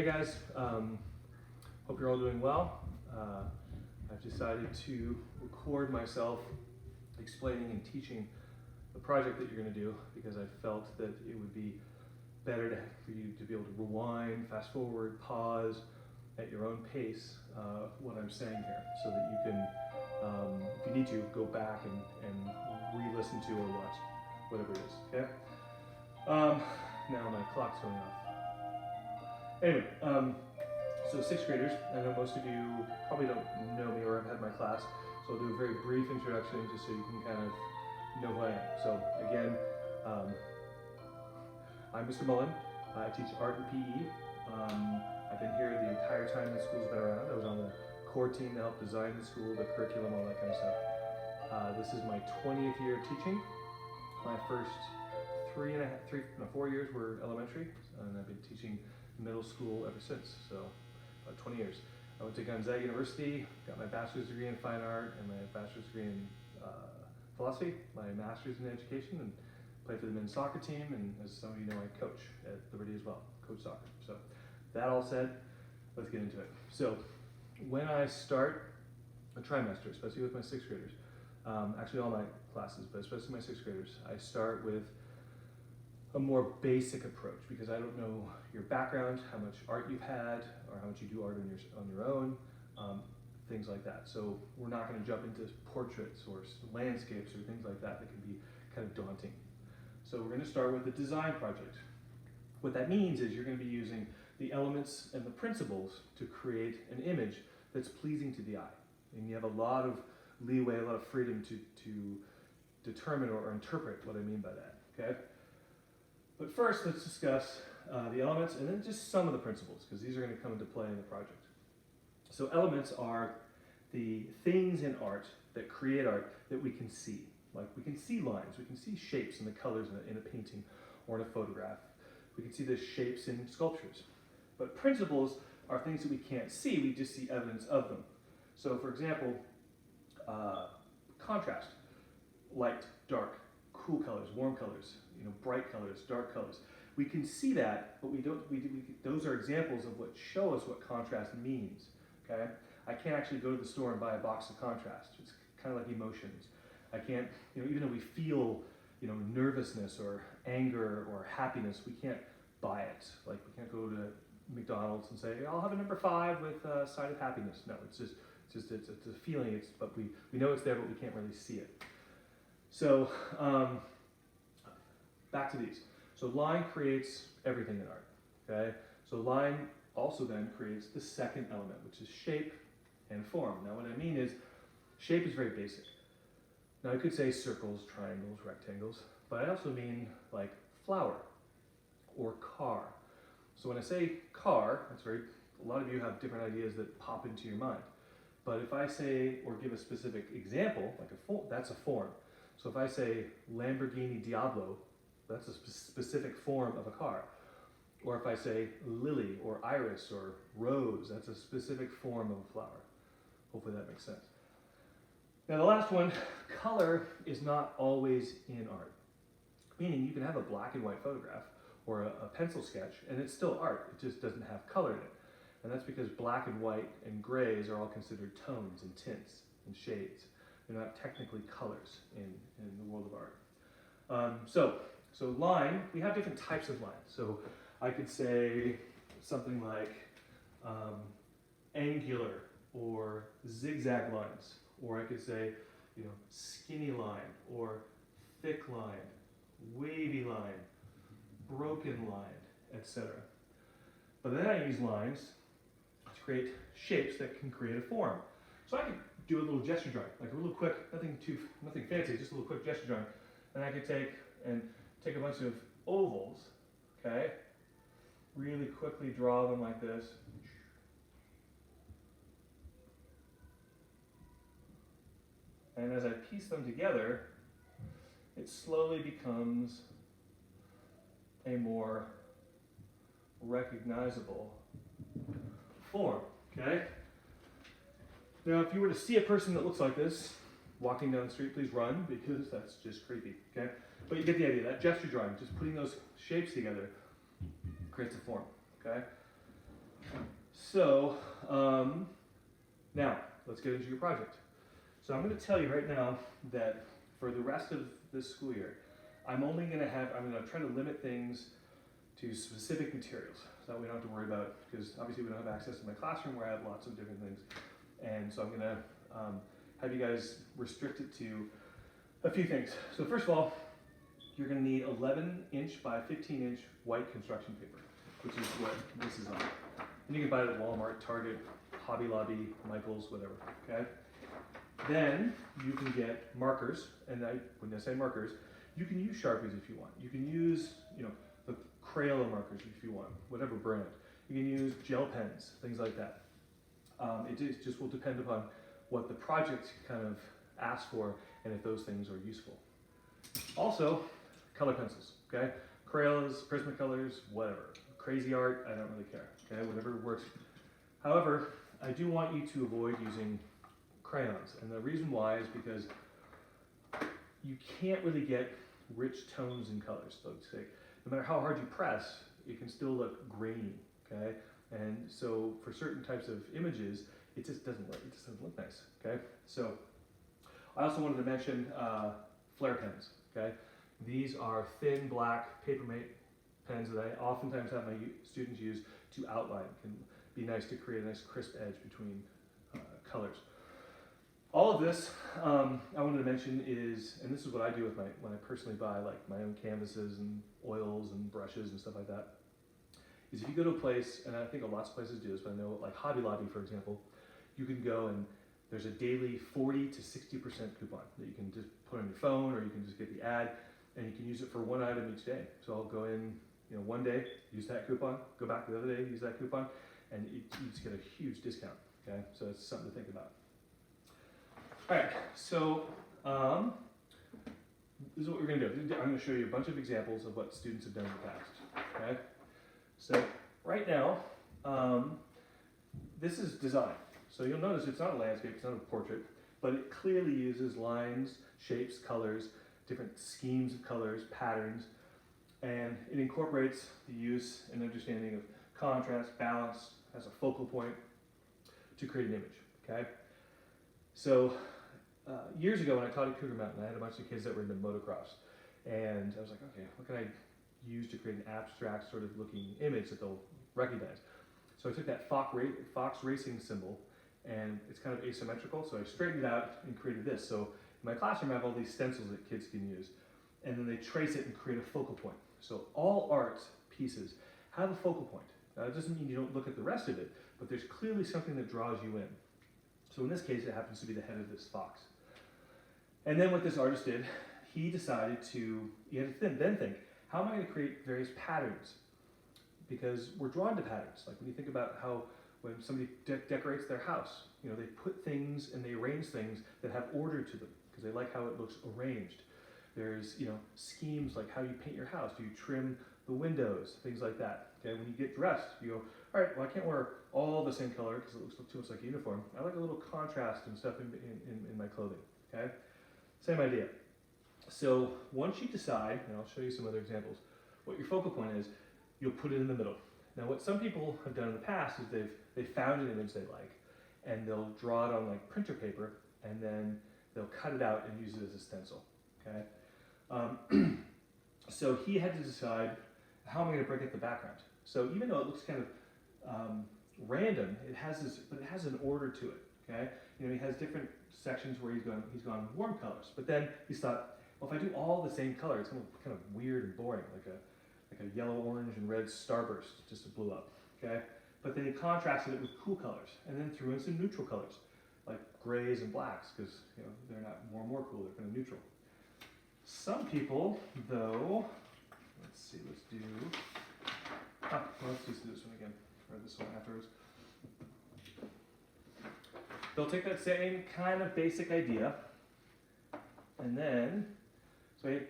Hey guys, hope you're all doing well. I've decided to record myself explaining and teaching the project that you're going to do because I felt that it would be better for you to be able to rewind, fast forward, pause at your own pace what I'm saying here so that you can, if you need to, go back and re-listen to or watch whatever it is, okay? Now my clock's going off. Anyway, so sixth graders, I know most of you probably don't know me or have had my class, so I'll do a very brief introduction just so you can kind of know who I am. So again, I'm Mr. Mullen. I teach art and PE. I've been here the entire time the school's been around. I was on the core team to help design the school, the curriculum, all that kind of stuff. This is my 20th year of teaching. My first 4 years were elementary, and I've been teaching middle school ever since, so about 20 years. I went to Gonzaga University, got my bachelor's degree in fine art and my bachelor's degree in philosophy, my master's in education, and played for the men's soccer team, and as some of you know, I coach at Liberty as well, coach soccer. So that all said, let's get into it. So when I start a trimester, especially with my sixth graders, actually all my classes, but especially my sixth graders, I start with a more basic approach because I don't know your background, how much art you've had, or how much you do art on your own, things like that. So we're not going to jump into portraits or landscapes or things like that can be kind of daunting. So we're going to start with a design project. What that means is you're going to be using the elements and the principles to create an image that's pleasing to the eye. And you have a lot of leeway, a lot of freedom to determine or interpret what I mean by that, okay? But first, let's discuss the elements and then just some of the principles, because these are going to come into play in the project. So elements are the things in art that create art that we can see. Like we can see lines, we can see shapes and the colors in a painting or in a photograph. We can see the shapes in sculptures. But principles are things that we can't see, we just see evidence of them. So for example, contrast, light, dark, cool colors, warm colors, bright colors, dark colors. We can see that, but those are examples of what show us what contrast means, okay? I can't actually go to the store and buy a box of contrast. It's kind of like emotions. I can't, even though we feel, nervousness or anger or happiness, we can't buy it. Like we can't go to McDonald's and say, I'll have a number 5 with a side of happiness. No, it's a feeling, but we know it's there, but we can't really see it. So, back to these. So line creates everything in art, okay? So line also then creates the second element, which is shape and form. Now what I mean is, shape is very basic. Now I could say circles, triangles, rectangles, but I also mean like flower or car. So when I say car, a lot of you have different ideas that pop into your mind. But if I say, or give a specific example, like that's a form. So if I say Lamborghini Diablo, that's a specific form of a car. Or if I say lily or iris or rose, that's a specific form of a flower. Hopefully that makes sense. Now the last one, color is not always in art. Meaning you can have a black and white photograph or a pencil sketch and it's still art, it just doesn't have color in it. And that's because black and white and grays are all considered tones and tints and shades. They're not technically colors in the world of art. So line, we have different types of lines. So I could say something like angular or zigzag lines, or I could say, skinny line or thick line, wavy line, broken line, etc. But then I use lines to create shapes that can create a form. So I could do a little gesture drawing, like a little quick, nothing fancy, just a little quick gesture drawing. And I could take a bunch of ovals, okay? Really quickly draw them like this. And as I piece them together, it slowly becomes a more recognizable form, okay? Now, if you were to see a person that looks like this walking down the street, please run because that's just creepy, okay? But you get the idea, that gesture drawing, just putting those shapes together creates a form, okay? So now let's get into your project. So I'm going to tell you right now that for the rest of this school year, I'm going to try to limit things to specific materials so that we don't have to worry about, because obviously we don't have access to my classroom where I have lots of different things. And so I'm going to have you guys restrict it to a few things. So first of all, you're going to need 11-inch by 15-inch white construction paper, which is what this is on. And you can buy it at Walmart, Target, Hobby Lobby, Michaels, whatever, okay? Then you can get markers, and when I say markers, you can use Sharpies if you want. You can use, the Crayola markers if you want, whatever brand. You can use gel pens, things like that. It just will depend upon what the project kind of asks for and if those things are useful. Also, color pencils, okay? Crayolas, Prismacolors, whatever. Crazy art, I don't really care, okay? Whatever works. However, I do want you to avoid using crayons, and the reason why is because you can't really get rich tones and colors, so to say. No matter how hard you press, it can still look grainy, okay? And so for certain types of images, it just doesn't look nice, okay? So I also wanted to mention flare pens, okay? These are thin black Papermate pens that I oftentimes have my students use to outline. It can be nice to create a nice crisp edge between colors. All of this I wanted to mention is, and this is what I do with when I personally buy like my own canvases and oils and brushes and stuff like that, is if you go to a place, and I think lots of places do this, but I know like Hobby Lobby, for example, you can go and there's a daily 40 to 60% coupon that you can just put on your phone, or you can just get the ad, and you can use it for one item each day. So I'll go in, one day, use that coupon, go back the other day, use that coupon, and you just get a huge discount, okay? So it's something to think about. All right, so this is what we're gonna do. I'm gonna show you a bunch of examples of what students have done in the past, okay? So right now, this is design. So you'll notice it's not a landscape, it's not a portrait, but it clearly uses lines, shapes, colors, different schemes of colors, patterns, and it incorporates the use and understanding of contrast, balance as a focal point to create an image, okay? So years ago when I taught at Cougar Mountain, I had a bunch of kids that were into motocross, and I was like, okay, what can I use to create an abstract sort of looking image that they'll recognize? So I took that Fox racing symbol, and it's kind of asymmetrical, so I straightened it out and created this. So in my classroom I have all these stencils that kids can use, and then they trace it and create a focal point. So all art pieces have a focal point. Now it doesn't mean you don't look at the rest of it, but there's clearly something that draws you in. So in this case, it happens to be the head of this fox. And then what this artist did, he decided he had to then think, how am I going to create various patterns? Because we're drawn to patterns. Like when you think about how when somebody decorates their house, they put things and they arrange things that have order to them because they like how it looks arranged. There's, schemes like how you paint your house. Do you trim the windows? Things like that. Okay, when you get dressed, you go, all right, well, I can't wear all the same color because it looks too much like a uniform. I like a little contrast and stuff in my clothing, okay? Same idea. So once you decide, and I'll show you some other examples, what your focal point is, you'll put it in the middle. Now what some people have done in the past is they've found an image they like, and they'll draw it on like printer paper, and then they'll cut it out and use it as a stencil, okay? So he had to decide, how am I going to break up the background? So even though it looks kind of random, it has an order to it, okay? He has different sections where he's gone warm colors, but then he thought, well, if I do all the same color, it's going to look kind of weird and boring, like a yellow, orange, and red starburst just blew up, okay? But then he contrasted it with cool colors, and then threw in some neutral colors, like grays and blacks, because they're not more and more cool, they're kind of neutral. Some people, though, let's just do this one again, or this one afterwards. They'll take that same kind of basic idea, and then, so I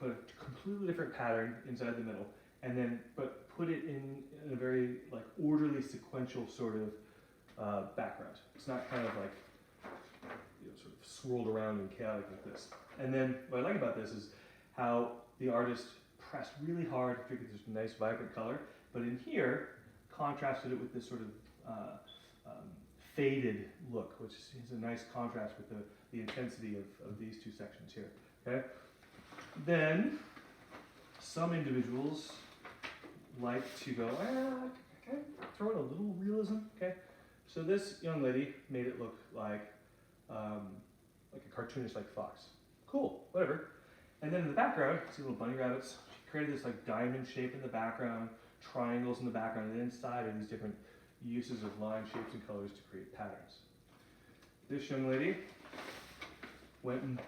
put a completely different pattern inside the middle, and then, but put it in a very like orderly, sequential sort of background. It's not kind of like, sort of swirled around and chaotic like this. And then what I like about this is how the artist pressed really hard to get this nice vibrant color, but in here, contrasted it with this sort of faded look, which is a nice contrast with the intensity of these two sections here. Okay. Then some individuals like to go, okay, throw in a little realism. Okay. So this young lady made it look like a cartoonish like fox. Cool, whatever. And then in the background, see little bunny rabbits. She created this like diamond shape in the background, triangles in the background, and inside are these different uses of line, shapes, and colors to create patterns. This young lady went and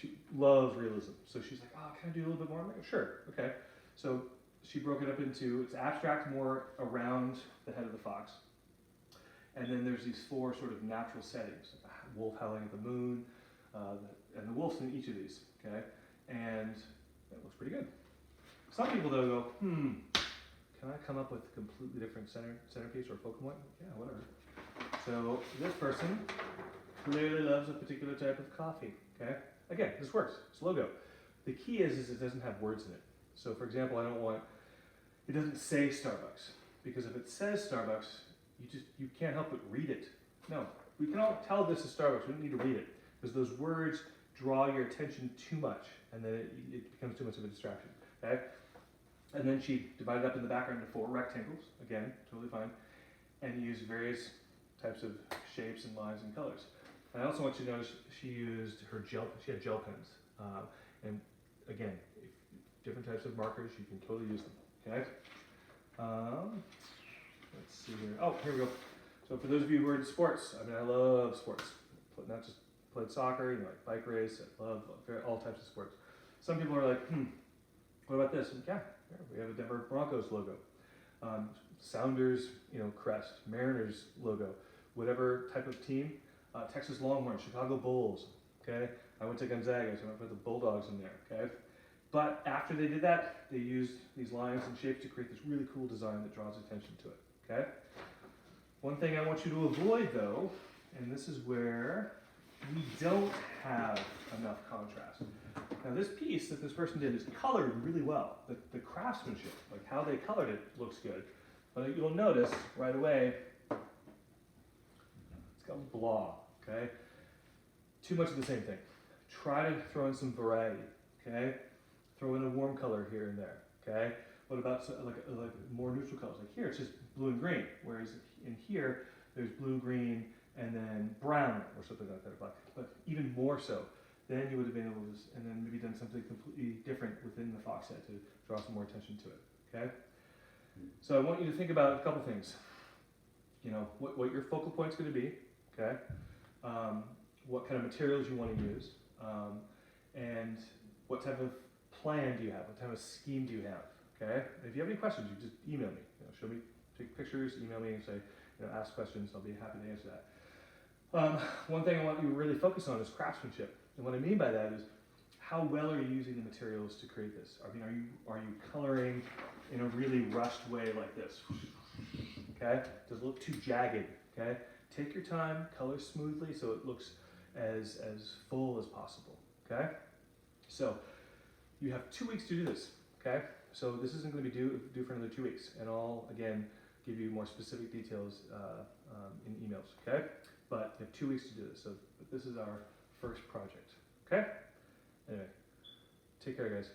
she loves realism. So she's like, oh, can I do a little bit more? I'm like, sure, okay. So she broke it up into, it's abstract more around the head of the fox. And then there's these four sort of natural settings, like the wolf howling at the moon, and the wolf's in each of these, okay? And that looks pretty good. Some people though go, can I come up with a completely different centerpiece or focal point? Yeah, whatever. So this person clearly loves a particular type of coffee, okay? Again, this works, it's logo. The key is it doesn't have words in it. So for example, it doesn't say Starbucks, because if it says Starbucks, you can't help but read it. No, we can all tell this is Starbucks, we don't need to read it, because those words draw your attention too much, and then it becomes too much of a distraction, okay? And then she divided up in the background into 4 rectangles, again, totally fine, and used various types of shapes and lines and colors. And I also want you to notice she had gel pens. And again, different types of markers, you can totally use them, okay? Let's see here. Oh, here we go. So for those of you who are into sports, I mean, I love sports. Not just played soccer, like bike race, I love all types of sports. Some people are like, what about this? And yeah, we have a Denver Broncos logo. Sounders, crest, Mariners logo, whatever type of team. Texas Longhorns, Chicago Bulls, okay? I went to Gonzaga, so I put the Bulldogs in there, okay? But after they did that, they used these lines and shapes to create this really cool design that draws attention to it, okay? One thing I want you to avoid though, and this is where we don't have enough contrast. Now this piece that this person did is colored really well. The craftsmanship, like how they colored it, looks good. But you'll notice right away, it's got blah, okay? Too much of the same thing. Try to throw in some variety, okay? Throw in a warm color here and there, okay? What about like more neutral colors? Like here, it's just blue and green, whereas in here, there's blue, green, and then brown or something like that, or black. But even more so, then you would have been able to, and then maybe done something completely different within the fox head to draw some more attention to it, okay? So I want you to think about a couple things. What your focal point's going to be, okay? What kind of materials you want to use, and what type of plan do you have? What type of scheme do you have? Okay. If you have any questions, you just email me. Show me, take pictures, email me, and say, ask questions. I'll be happy to answer that. One thing I want you to really focus on is craftsmanship, and what I mean by that is how well are you using the materials to create this? I mean, are you coloring in a really rushed way like this? Okay. Does it look too jagged? Okay. Take your time, color smoothly so it looks as full as possible, okay? So you have 2 weeks to do this, okay? So this isn't going to be due for another 2 weeks, and I'll, again, give you more specific details in emails, okay? But you have 2 weeks to do this, so this is our first project, okay? Anyway, take care, guys.